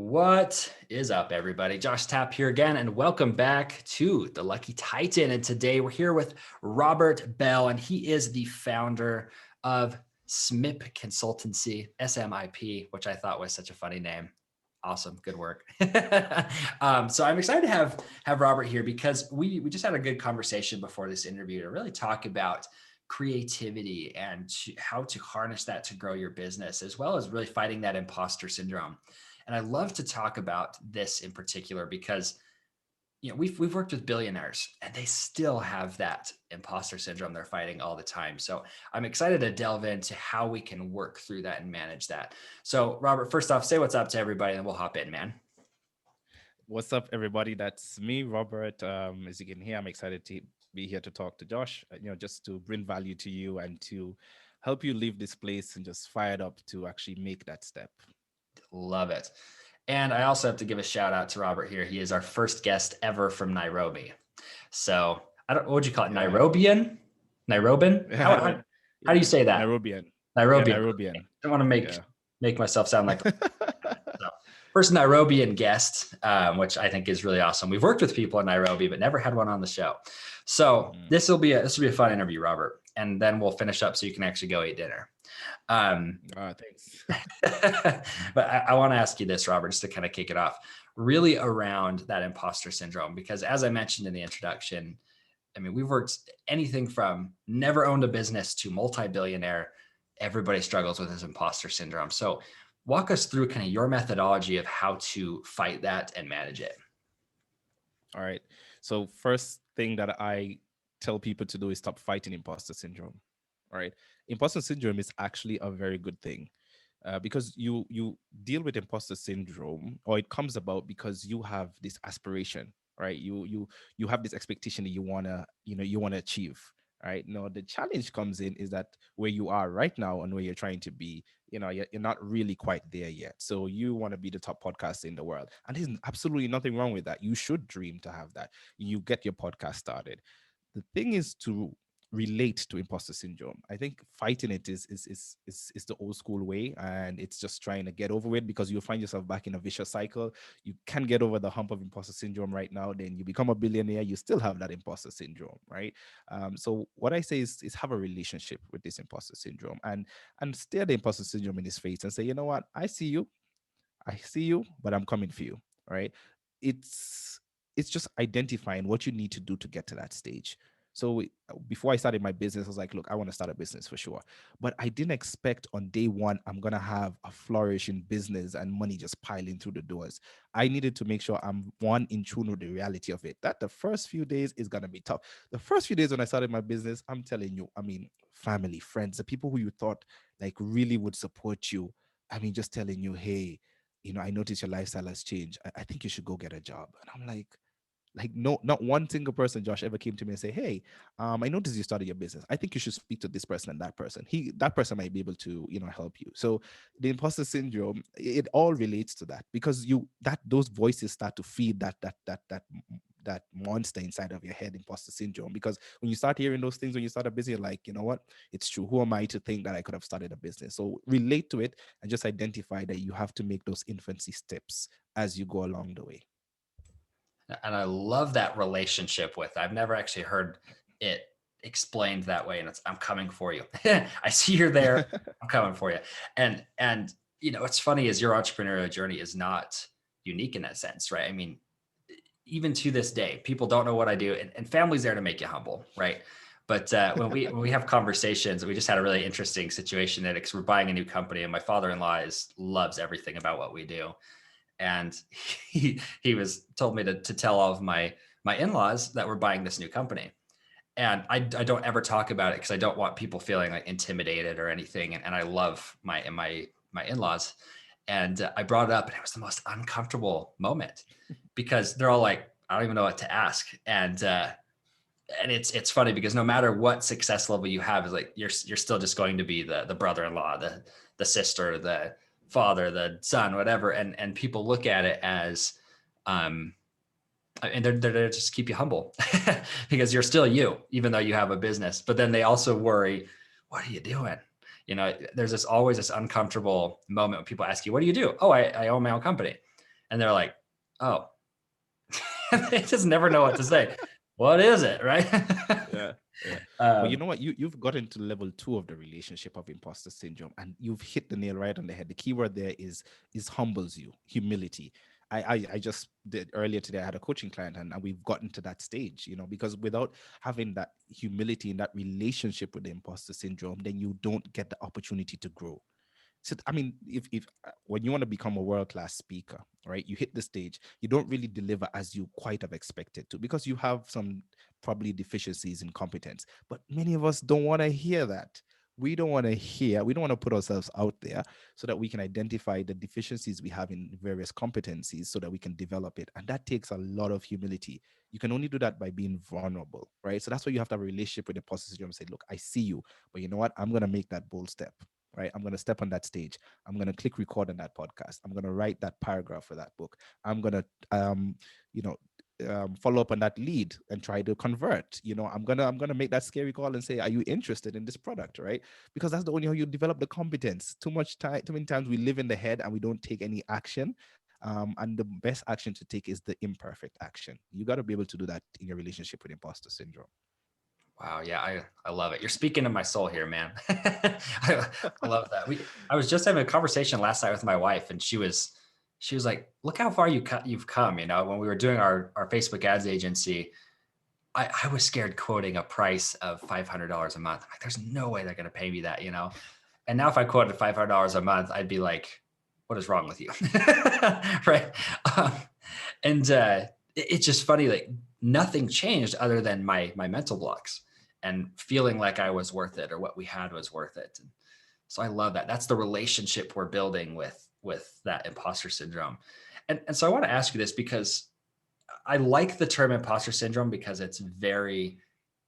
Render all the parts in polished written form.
What is up, everybody? Josh Tapp here again, and welcome back to the Lucky Titan. And today we're here with Robert Belle, and he is the founder of SMIP Consultancy, SMIP, which I thought was such a funny name. Awesome, good work. So I'm excited to have Robert here because we just had a good conversation before this interview to really talk about creativity and how to harness that to grow your business, as well as really fighting that imposter syndrome. And I love to talk about this in particular because we've worked with billionaires and they still have that imposter syndrome they're fighting all the time. So I'm excited to delve into how we can work through that and manage that. So Robert, first off, say what's up to everybody and we'll hop in, man. What's up, everybody? That's me, Robert. As you can hear, I'm excited to be here to talk to Josh, just to bring value to you and to help you leave this place and just fired up to actually make that step. Love it. And I also have to give a shout out to Robert here. He is our first guest ever from Nairobi. So what would you call it? Yeah. Nairobian? Nairobian? How do you say that? Nairobian. Nairobian. Yeah, Nairobian. I don't want to make myself sound like so, first Nairobian guest, which I think is really awesome. We've worked with people in Nairobi, but never had one on the show. So this will be a fun interview, Robert, and then we'll finish up so you can actually go eat dinner. Thanks. But I want to ask you this, Robert, just to kind of kick it off, really around that imposter syndrome, because as I mentioned in the introduction, I mean, we've worked anything from never owned a business to multi-billionaire. Everybody struggles with this imposter syndrome. So walk us through kind of your methodology of how to fight that and manage it. All right. So first thing that I tell people to do is stop fighting imposter syndrome. All right. Imposter syndrome is actually a very good thing because you deal with imposter syndrome, or it comes about because you have this aspiration, right? You have this expectation that you wanna achieve. Right. No, the challenge comes in is that where you are right now and where you're trying to be, you're not really quite there yet. So you want to be the top podcaster in the world. And there's absolutely nothing wrong with that. You should dream to have that. You get your podcast started. The thing is to relate to imposter syndrome. I think fighting it is the old school way, and it's just trying to get over it because you'll find yourself back in a vicious cycle. You can't get over the hump of imposter syndrome right now, then you become a billionaire, you still have that imposter syndrome, right? So what I say is have a relationship with this imposter syndrome and stare the imposter syndrome in his face and say, you know what, I see you, but I'm coming for you, right? It's just identifying what you need to do to get to that stage. So before I started my business, I was like, look, I want to start a business for sure. But I didn't expect on day one, I'm going to have a flourishing business and money just piling through the doors. I needed to make sure I'm in tune with the reality of it. That the first few days is going to be tough. The first few days when I started my business, I'm telling you, I mean, family, friends, the people who you thought like really would support you. I mean, just telling you, hey, I noticed your lifestyle has changed. I think you should go get a job. And I'm like no, not one single person, Josh, ever came to me and say, hey, I noticed you started your business. I think you should speak to this person and that person. That person might be able to, help you. So the imposter syndrome, it all relates to that because those voices start to feed that monster inside of your head, imposter syndrome. Because when you start hearing those things, when you start a business, you're like, you know what? It's true. Who am I to think that I could have started a business? So relate to it and just identify that you have to make those infancy steps as you go along the way. And I love that relationship with, I've never actually heard it explained that way. And I'm coming for you. I see you're there. I'm coming for you. And what's funny is your entrepreneurial journey is not unique in that sense, right? I mean, even to this day, people don't know what I do, and family's there to make you humble, right? But when we have conversations, we just had a really interesting situation that we're buying a new company, and my father-in-law loves everything about what we do, and he was told me to tell all of my in-laws that we're buying this new company, and I don't ever talk about it because I don't want people feeling like intimidated or anything, and I love my in-laws, and I brought it up, and it was the most uncomfortable moment because they're all like, I don't even know what to ask. And it's funny because no matter what success level you have, is like, you're still just going to be the brother-in-law, the sister, the father, the son, whatever. And people look at it as, and they're there to just keep you humble because you're still you, even though you have a business. But then they also worry, what are you doing? There's always this uncomfortable moment when people ask you, what do you do? Oh, I own my own company. And they're like, oh, they just never know what to say. What is it? Right. Yeah, yeah. But you um, know what? You've gotten to level two of the relationship of imposter syndrome, and you've hit the nail right on the head. The key word there is humbles you, humility. I just did earlier today. I had a coaching client, and we've gotten to that stage, because without having that humility in that relationship with the imposter syndrome, then you don't get the opportunity to grow. So I mean, if when you want to become a world class speaker, right, you hit the stage, you don't really deliver as you quite have expected to because you have some probably deficiencies in competence. But many of us don't want to hear that. We don't want to put ourselves out there so that we can identify the deficiencies we have in various competencies so that we can develop it. And that takes a lot of humility. You can only do that by being vulnerable, right? So that's why you have to have a relationship with the imposter syndrome and say, look, I see you, but you know what? I'm going to make that bold step, right? I'm going to step on that stage. I'm going to click record on that podcast. I'm going to write that paragraph for that book. I'm going to, you know, follow up on that lead and try to convert. I'm gonna make that scary call and say, are you interested in this product, right? Because that's the only how you develop the competence. Too many times we live in the head and we don't take any action. And the best action to take is the imperfect action. You got to be able to do that in your relationship with imposter syndrome. Wow, yeah, I love it. You're speaking to my soul here, man. I love that. I was just having a conversation last night with my wife, and she was like, "Look how far you've come." When we were doing our Facebook ads agency, I was scared quoting a price of $500 a month. I'm like, there's no way they're going to pay me that. And now if I quoted $500 a month, I'd be like, "What is wrong with you?" Right? Um, and it's just funny, like nothing changed other than my mental blocks and feeling like I was worth it or what we had was worth it. And so I love that. That's the relationship we're building with that imposter syndrome. And so I want to ask you this because I like the term imposter syndrome because it's very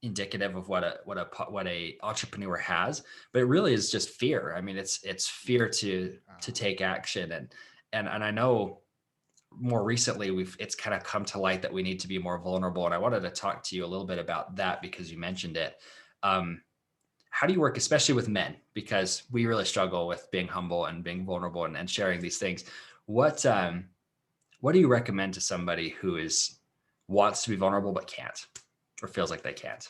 indicative of what a entrepreneur has, but it really is just fear. I mean, it's fear to take action. And I know more recently it's kind of come to light that we need to be more vulnerable, and I wanted to talk to you a little bit about that because you mentioned it. um, how do you work, especially with men, because we really struggle with being humble and being vulnerable and sharing these things. What um, what do you recommend to somebody who is wants to be vulnerable but can't, or feels like they can't?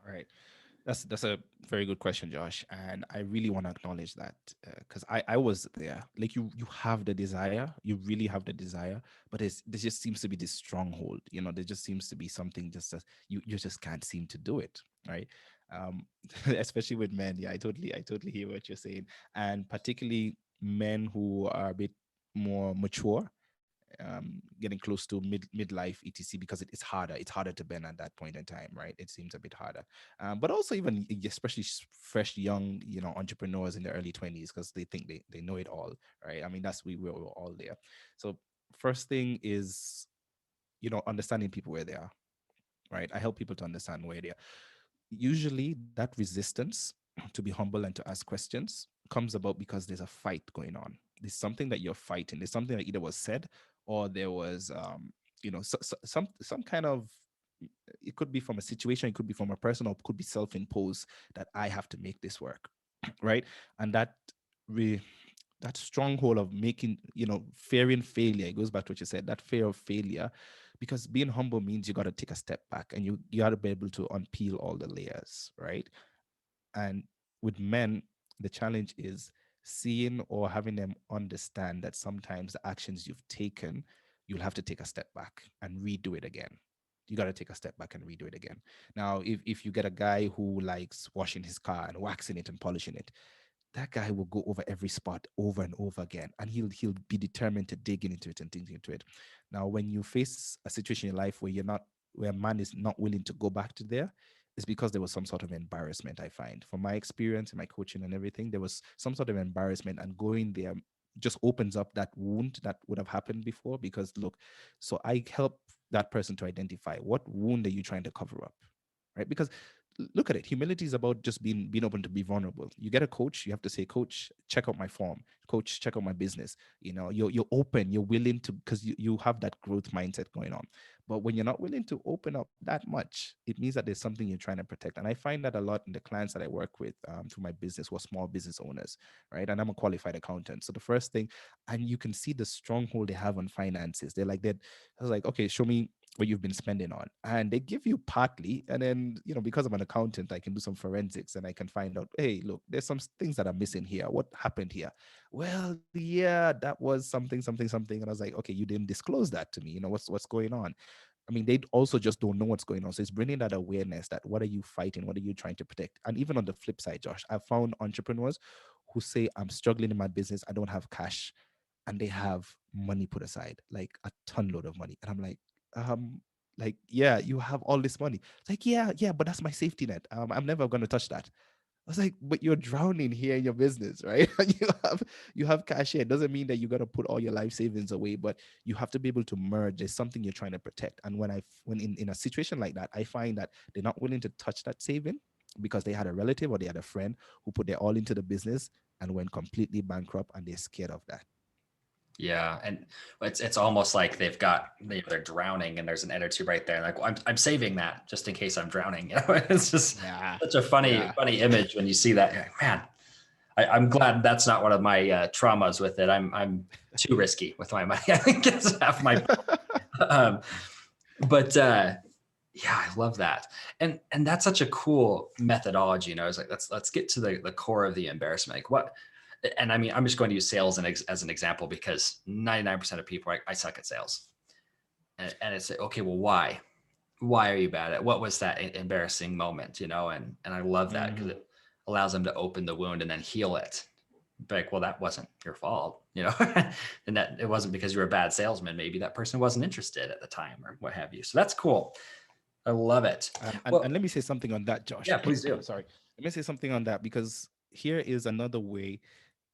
All right. That's a very good question, Josh, and I really want to acknowledge that because I was there. Like you have the desire, you really have the desire, but there just seems to be this stronghold. There just seems to be something just that you just can't seem to do it, right? Um, especially with men. Yeah, I totally hear what you're saying, and particularly men who are a bit more mature, getting close to midlife etc, because it's harder to bend at that point in time, right? It seems a bit harder, but also even especially fresh young entrepreneurs in the early 20s because they think they know it all, right? I mean, that's we're all there. So first thing is understanding people where they are, right? I help people to understand where they are. Usually that resistance to be humble and to ask questions comes about because there's a fight going on. There's something that you're fighting. There's something that either was said or there was some kind of, it could be from a situation, it could be from a person, or it could be self-imposed that I have to make this work. Right? And re, that stronghold of making, fearing failure, it goes back to what you said, that fear of failure, because being humble means you got to take a step back and you got to be able to unpeel all the layers, right? And with men, the challenge is seeing or having them understand that sometimes the actions you've taken, you'll have to take a step back and redo it again. You got to take a step back and redo it again. Now, if you get a guy who likes washing his car and waxing it and polishing it, that guy will go over every spot over and over again, and he'll be determined to dig into it and dig into it. Now, when you face a situation in life where a man is not willing to go back to there, it's because there was some sort of embarrassment. I find from my experience and my coaching and everything, there was some sort of embarrassment, and going there just opens up that wound that would have happened before. Because look, so I help that person to identify what wound are you trying to cover up, right? Because look at it. Humility is about just being open to be vulnerable. You get a coach, you have to say, coach, check out my form. Coach, check out my business. You know, you're open, you're willing to, because you have that growth mindset going on. But when you're not willing to open up that much, it means that there's something you're trying to protect. And I find that a lot in the clients that I work with through my business who are small business owners, right? And I'm a qualified accountant. So the first thing, and you can see the stronghold they have on finances. They're like that. I was like, okay, show me what you've been spending on, and they give you partly, and then, you know, because I'm an accountant, I can do some forensics and I can find out, hey, look, there's some things that are missing here. What happened here? Well, yeah, that was something, something, something. And I was like, okay, you didn't disclose that to me. You know, what's going on? I mean, they also just don't know what's going on. So it's bringing that awareness that what are you fighting? What are you trying to protect? And even on the flip side, Josh, I've found entrepreneurs who say, I'm struggling in my business, I don't have cash, and they have money put aside, like a ton load of money. And I'm um, yeah, you have all this money. It's like, yeah, but that's my safety net. I'm never gonna touch that. I was like, but you're drowning here in your business, right? And you have cash here. It doesn't mean that you got to put all your life savings away, but you have to be able to merge. There's something you're trying to protect. And when in a situation like that, I find that they're not willing to touch that saving because they had a relative or they had a friend who put their all into the business and went completely bankrupt, and they're scared of that. Yeah, and it's almost like they're drowning, and there's an inner tube right there. Like, well, I'm saving that just in case I'm drowning. You know, it's just Yeah. such a funny Yeah. image when you see that. You're like, man, I'm glad that's not one of my traumas with it. I'm too risky with my money. I think it's half my. Um, but yeah, I love that, and that's such a cool methodology. You know, it's like let's get to the core of the embarrassment. Like what and I mean, I'm just going to use sales as an example because 99% of people, I suck at sales. And it's okay, well, why? Why are you bad at it? What was that embarrassing moment, you know? And I love that because Mhm. it allows them to open the wound and then heal it. Be like, well, that wasn't your fault, you know? And that it wasn't because you were a bad salesman. Maybe that person wasn't interested at the time or what have you. So that's cool. I love it. And Well, let me say something on that, Josh. yeah, please do. Sorry. Let me say something on that, because here is another way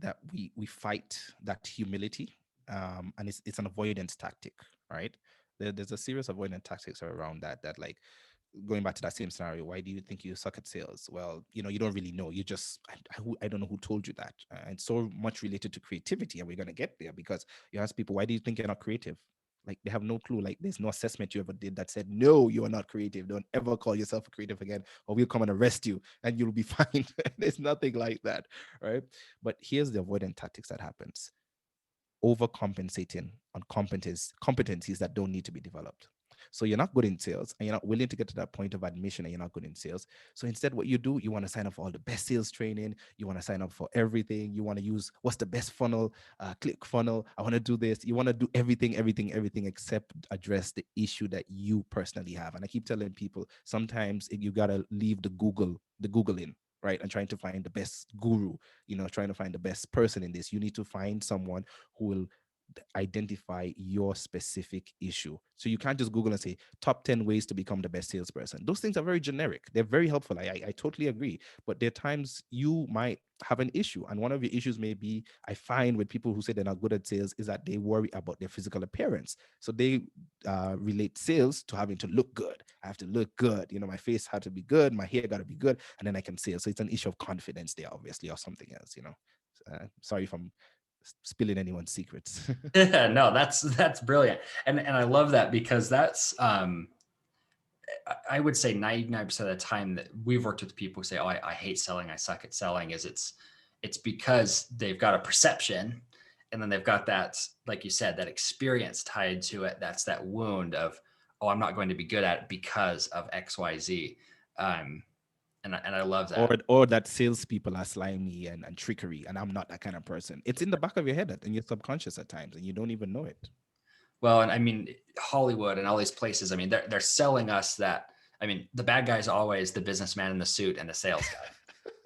that we fight that humility. And it's an avoidance tactic, right? There's a serious avoidance tactics around that, like, going back to that same scenario, why do you think you suck at sales? Well, you know, you don't really know. You just, I don't know who told you that. It's so much related to creativity, and we're going to get there, because you ask people, why do you think you're not creative? Like, they have no clue. Like, there's no assessment you ever did that said, no, you are not creative. Don't ever call yourself a creative again, or we'll come and arrest you and you'll be fine. There's nothing like that, right? But here's the avoidant tactics that happens: overcompensating on competencies that don't need to be developed. So you're not good in sales, and you're not willing to get to that point of admission that you're not good in sales. So instead, what you do, you want to sign up for all the best sales training. You want to sign up for everything. You want to use what's the best funnel, click funnel. I want to do this. You want to do everything except address the issue that you personally have. And I keep telling people, sometimes you gotta leave the Googling, right, and trying to find the best guru, you know, trying to find the best person in this. You need to find someone who will identify your specific issue. So you can't just Google and say top 10 ways to become the best salesperson. Those things are very generic. They're very helpful. I totally agree. But there are times you might have an issue. And one of your issues may be, I find with people who say they're not good at sales, is that they worry about their physical appearance. So they relate sales to having to look good. I have to look good. You know, my face had to be good. My hair got to be good. And then I can sell. So it's an issue of confidence there, obviously, or something else, you know. Sorry if I'm spilling anyone's secrets. Yeah, no, that's brilliant. And I love that because that's I would say 99% of the time that we've worked with people who say, oh, I hate selling, I suck at selling, is it's because they've got a perception, and then they've got that, like you said, that experience tied to it. That's that wound of, oh, I'm not going to be good at it because of XYZ. And I love or that. or that salespeople are slimy and trickery, and I'm not that kind of person. It's in the back of your head and your subconscious at times, and you don't even know it. Well, and I mean, Hollywood and all these places, I mean, they're selling us that. I mean, the bad guy's always the businessman in the suit and the sales guy,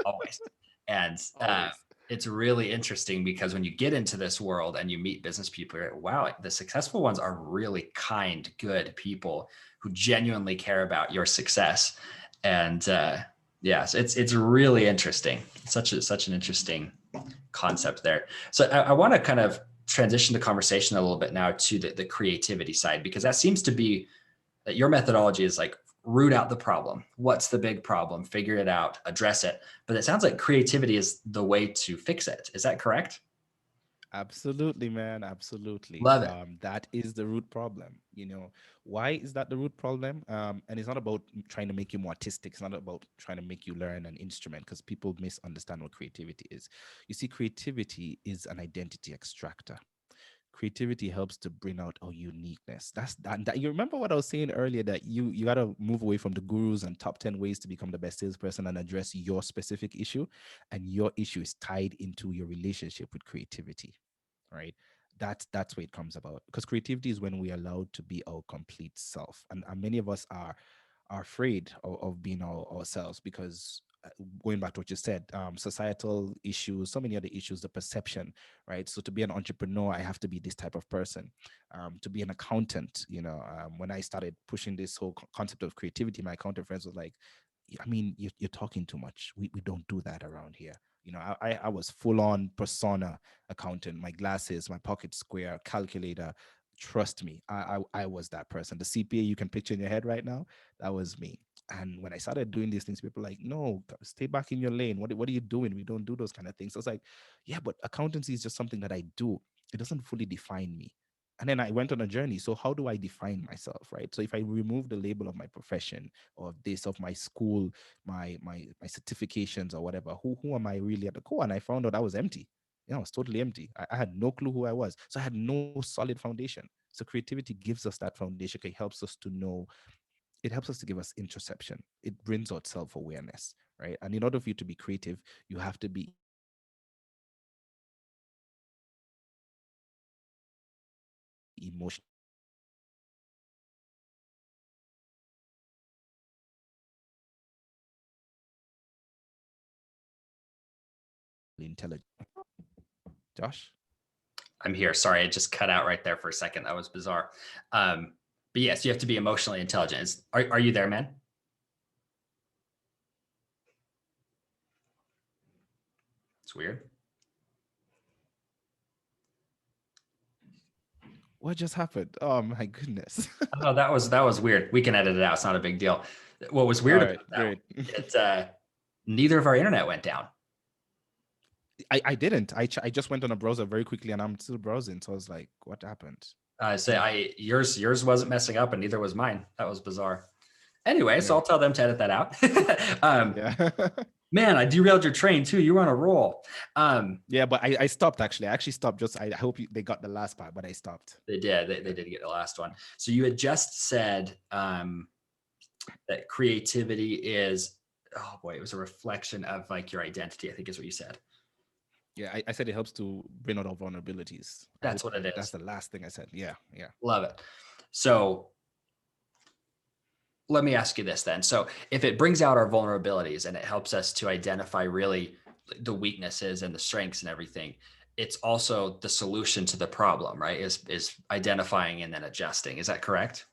always. And Always. it's really interesting because when you get into this world and you meet business people, you're like, wow, the successful ones are really kind, good people who genuinely care about your success. And yeah, so it's really interesting. Such an interesting concept there. So I want to kind of transition the conversation a little bit now to the creativity side, because that seems to be that your methodology is like root out the problem. What's the big problem? Figure it out, address it. But it sounds like creativity is the way to fix it. Is that correct? Absolutely, man. Absolutely. Love it. That is the root problem. Why is that the root problem? And it's not about trying to make you more artistic. It's not about trying to make you learn an instrument because people misunderstand what creativity is. You see, creativity is an identity extractor. Creativity helps to bring out our uniqueness. That you remember what I was saying earlier, that you got to move away from the gurus and top 10 ways to become the best salesperson and address your specific issue. And your issue is tied into your relationship with creativity, right? That's where it comes about, because creativity is when we are allowed to be our complete self, and many of us are afraid of being ourselves because, going back to what you said, societal issues, so many other issues, the perception, right? So to be an entrepreneur, I have to be this type of person. To be an accountant, when I started pushing this whole concept of creativity, my accountant friends was like, I mean, you're talking too much. We don't do that around here. I was full on persona accountant, my glasses, my pocket square, calculator. Trust me, I was that person. The CPA you can picture in your head right now, that was me. And when I started doing these things, people were like, no, stay back in your lane. What are you doing? We don't do those kind of things. So I was like, yeah, but accountancy is just something that I do. It doesn't fully define me. And then I went on a journey. So how do I define myself, right? So if I remove the label of my profession, or this, of my school, my certifications or whatever, who am I really at the core? And I found out I was empty. I was totally empty. I had no clue who I was. So I had no solid foundation. So creativity gives us that foundation. It helps us to know, it helps us to give us introspection. It brings out self-awareness, right? And in order for you to be creative, you have to be emotionally intelligent. Josh? I'm here. Sorry, it just cut out right there for a second. That was bizarre. Um, but yes, you have to be emotionally intelligent. Are you there, man? It's weird. What just happened? Oh my goodness. Oh, that was weird. We can edit it out. It's not a big deal. What was All weird right, about that? great. Neither of our internet went down. I didn't. I just went on a browser very quickly and I'm still browsing. So I was like, what happened? Say Hmm. I yours wasn't messing up, and neither was mine. That was bizarre. Anyway, so Yeah. I'll tell them to edit that out. um, Yeah. man, I derailed your train too. You were on a roll. Um, Yeah, but I stopped actually. I actually stopped. Just I hope they got the last part, but I stopped. they did. They Yeah. did get the last one. So you had just said that creativity is, oh boy, it was a reflection of like your identity, I think is what you said. Yeah, I said it helps to bring out our vulnerabilities. I That's hope what it that's is. the last thing I said. Yeah, yeah. Love it. So let me ask you this then. So if it brings out our vulnerabilities and it helps us to identify really the weaknesses and the strengths and everything, it's also the solution to the problem, right? Is identifying and then adjusting. Is that correct?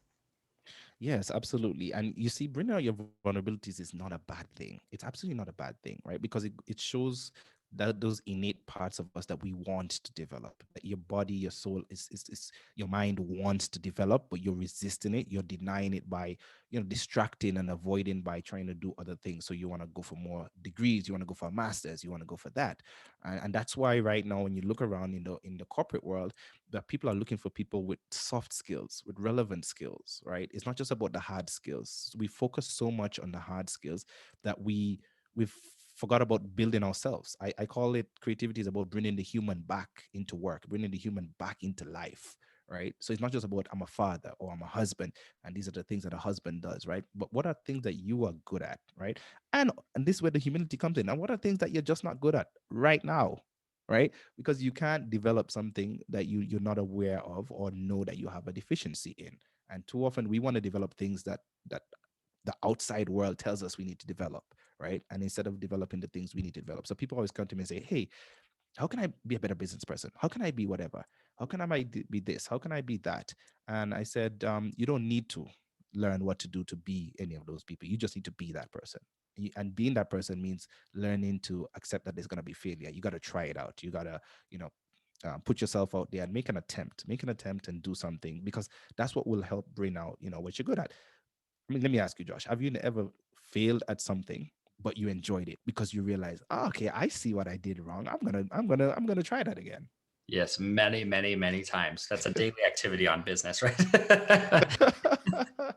Yes, absolutely. And you see, bringing out your vulnerabilities is not a bad thing. It's absolutely not a bad thing, right? Because it shows that those innate parts of us that we want to develop, that your body, your soul is your mind wants to develop, but you're resisting it, you're denying it by, distracting and avoiding by trying to do other things. So you want to go for more degrees, you want to go for a master's, you want to go for that. And that's why right now, when you look around in the corporate world, that people are looking for people with soft skills, with relevant skills, right? It's not just about the hard skills. We focus so much on the hard skills that we've forgot about building ourselves. I call it, creativity is about bringing the human back into work, bringing the human back into life, right? So it's not just about I'm a father or I'm a husband, and these are the things that a husband does, right? But what are things that you are good at, right? And this is where the humility comes in. And what are things that you're just not good at right now, right? Because you can't develop something that you're not aware of or know that you have a deficiency in. And too often we want to develop things that the outside world tells us we need to develop, right? And instead of developing the things we need to develop. So people always come to me and say, hey, how can I be a better business person? How can I be whatever? How can be this? How can I be that? And I said, you don't need to learn what to do to be any of those people. You just need to be that person. And being that person means learning to accept that there's going to be failure. You got to try it out. You got to, put yourself out there and make an attempt and do something, because that's what will help bring out, what you're good at. I mean, let me ask you, Josh, have you ever failed at something, but you enjoyed it because you realize, oh, okay, I see what I did wrong. I'm gonna try that again. Yes, many, many, many times. That's a daily activity on business, right?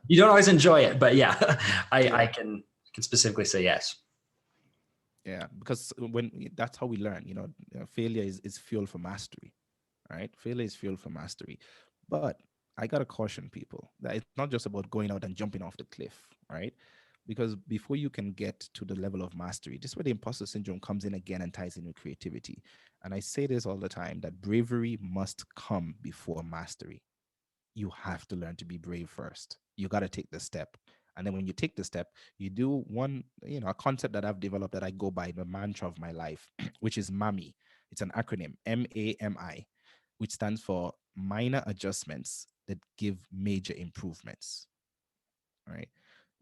You don't always enjoy it, but yeah, I Yeah. can specifically say yes. Yeah, because that's how we learn. Failure is fuel for mastery, right? Failure is fuel for mastery. But I gotta caution people that it's not just about going out and jumping off the cliff, right? Because before you can get to the level of mastery, this is where the imposter syndrome comes in again and ties in with creativity. And I say this all the time that bravery must come before mastery. You have to learn to be brave first. You got to take the step. And then when you take the step, you do one, a concept that I've developed that I go by the mantra of my life, which is MAMI. It's an acronym, MAMI, which stands for minor adjustments that give major improvements. Right.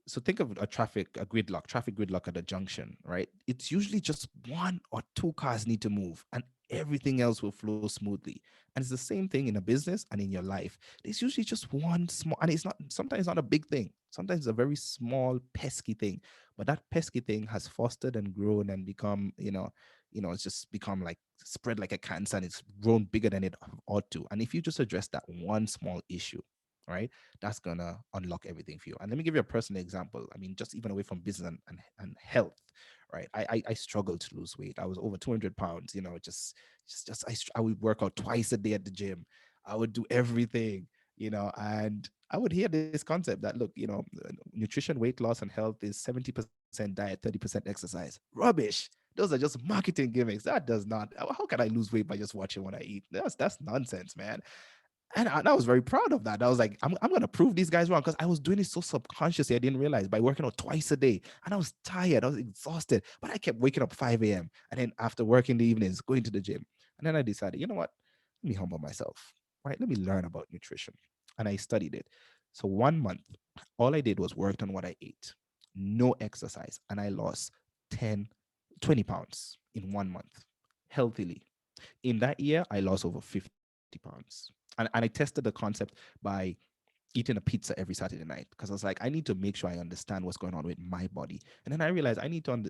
So think of traffic gridlock at a junction, right? It's usually just one or two cars need to move and everything else will flow smoothly. And it's the same thing in a business and in your life. There's usually just one small, and it's not, sometimes not a big thing. Sometimes it's a very small, pesky thing, but that pesky thing has fostered and grown and become, it's just become like spread like a cancer and it's grown bigger than it ought to. And if you just address that one small issue, right, that's gonna unlock everything for you. And let me give you a personal example. I mean, just even away from business and health, right? I struggled to lose weight. I was over 200 pounds. I would work out twice a day at the gym. I would do everything, and I would hear this concept that look, nutrition, weight loss, and health is 70% diet, 30% exercise. Rubbish. Those are just marketing gimmicks. That does not. How can I lose weight by just watching what I eat? That's nonsense, man. And I was very proud of that. I was like, I'm going to prove these guys wrong because I was doing it so subconsciously. I didn't realize by working out twice a day. And I was tired. I was exhausted. But I kept waking up 5 a.m. And then after work in the evenings, going to the gym. And then I decided, you know what? Let me humble myself, right? Let me learn about nutrition. And I studied it. So 1 month, all I did was worked on what I ate, no exercise. And I lost 10, 20 pounds in 1 month healthily. In that year, I lost over 50 pounds. And I tested the concept by eating a pizza every Saturday night because I was like, I need to make sure I understand what's going on with my body. And then I realized I need to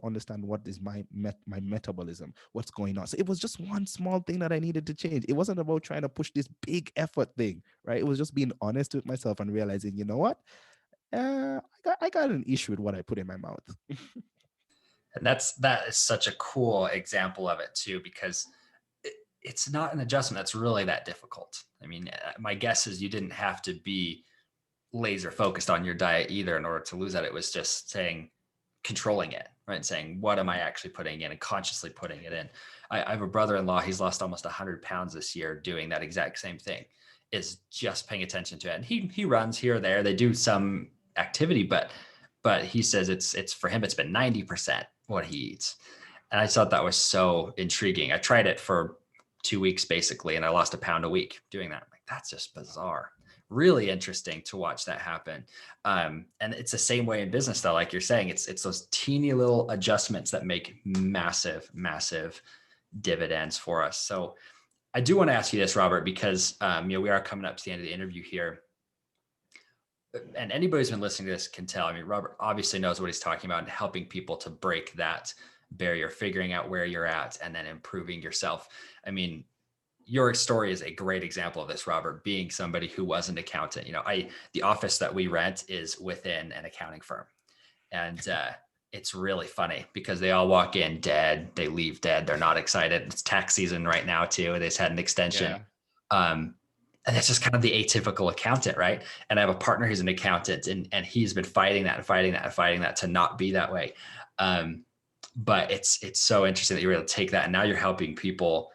understand what is my metabolism, what's going on. So it was just one small thing that I needed to change. It wasn't about trying to push this big effort thing, right? It was just being honest with myself and realizing, you know what? I got an issue with what I put in my mouth. And that is such a cool example of it too, because it's not an adjustment that's really that difficult. I mean, my guess is you didn't have to be laser focused on your diet either in order to lose that. It was just saying, controlling it, right? And saying, what am I actually putting in and consciously putting it in. I have a brother-in-law. He's lost almost 100 pounds this year doing that exact same thing, is just paying attention to it. And he runs here or there. They do some activity, but he says it's for him, it's been 90% what he eats. And I thought that was so intriguing. I tried it for 2 weeks basically, and I lost a pound a week doing that. Like, that's just bizarre. Really interesting to watch that happen. And it's the same way in business though, like you're saying, it's those teeny little adjustments that make massive, massive dividends for us. So I do want to ask you this, Robert, because we are coming up to the end of the interview here. And anybody who's been listening to this can tell. I mean, Robert obviously knows what he's talking about and helping people to break that barrier, figuring out where you're at, and then improving yourself. I mean, your story is a great example of this, Robert, being somebody who was an accountant. The office that we rent is within an accounting firm. And it's really funny because they all walk in dead, they leave dead, they're not excited. It's tax season right now too. They just had an extension. Yeah. Um, and that's just kind of the atypical accountant, right? And I have a partner who's an accountant, and he's been fighting that and fighting that and fighting that to not be that way. But it's so interesting that you're able to take that, and now you're helping people.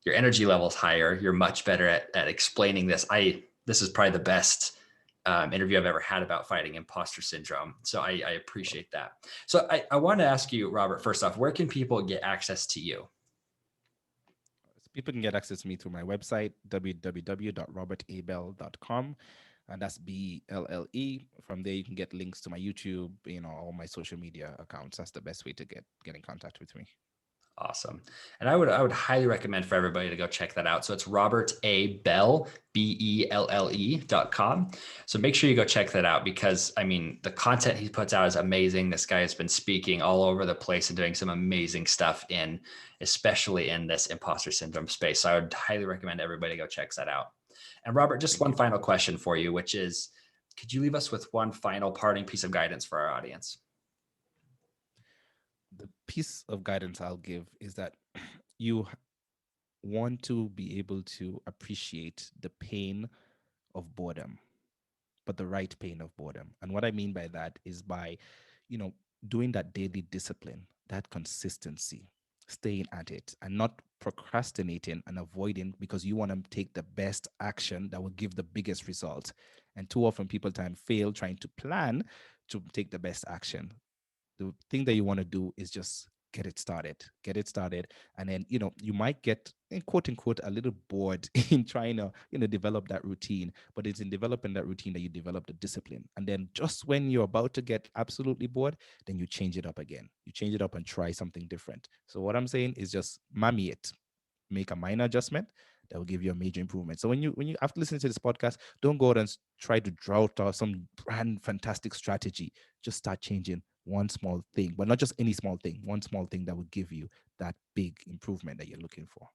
Your energy level's higher. You're much better at explaining this. This is probably the best interview I've ever had about fighting imposter syndrome. So I appreciate that. So I want to ask you, Robert, first off, where can people get access to you? So people can get access to me through my website, www.robertabell.com. And that's BLLE. From there, you can get links to my YouTube, all my social media accounts. That's the best way to get in contact with me. Awesome. And I would highly recommend for everybody to go check that out. So it's Robert A. Bell, BELLE.com. So make sure you go check that out because I mean the content he puts out is amazing. This guy has been speaking all over the place and doing some amazing stuff in especially in this imposter syndrome space. So I would highly recommend everybody go check that out. And Robert, just Thank one you. final question for you, which is could you leave us with one final parting piece of guidance for our audience? The piece of guidance I'll give is that you want to be able to appreciate the pain of boredom, but the right pain of boredom. And what I mean by that is by, you know, doing that daily discipline, that consistency, staying at it and not procrastinating and avoiding because you want to take the best action that will give the biggest result. And too often people time fail trying to plan to take the best action. The thing that you want to do is just get it started, and then you might get in quote unquote a little bored in trying to develop that routine, but it's in developing that routine that you develop the discipline. And then just when you're about to get absolutely bored, then you change it up again, you change it up and try something different. So what I'm saying is just mammy it, make a minor adjustment that will give you a major improvement. So when you after listening to this podcast, don't go out and try to draw out some brand fantastic strategy. Just start changing one small thing, but not just any small thing, one small thing that will give you that big improvement that you're looking for.